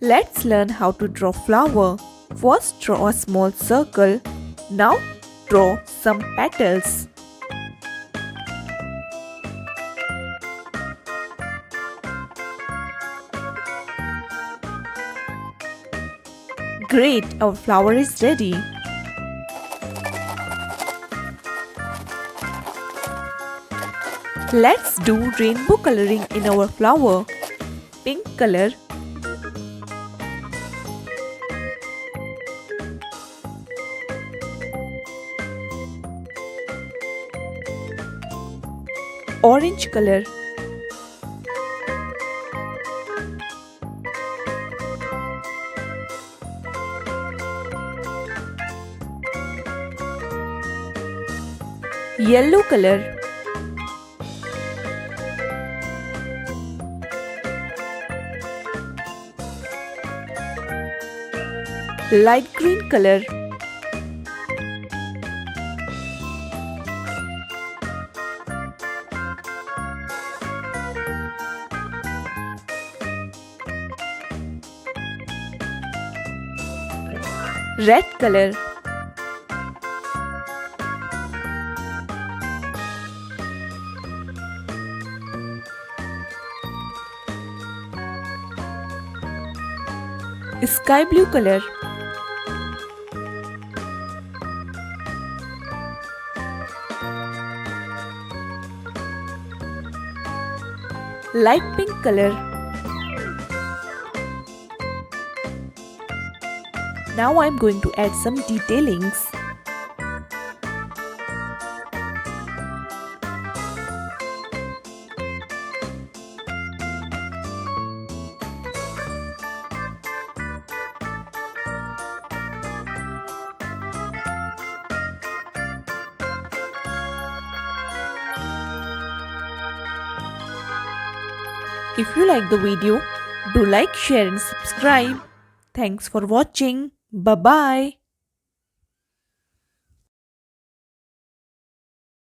Let's learn how to draw flower. First draw a small circle. Now draw some petals. Great, our flower is ready. Let's do rainbow coloring in our flower. Pink color, orange color, yellow color, light green color, red color, sky blue color, light pink color. Now I'm going to add some detailings. If you like the video, do like, share and subscribe. Thanks for watching. Bye-bye.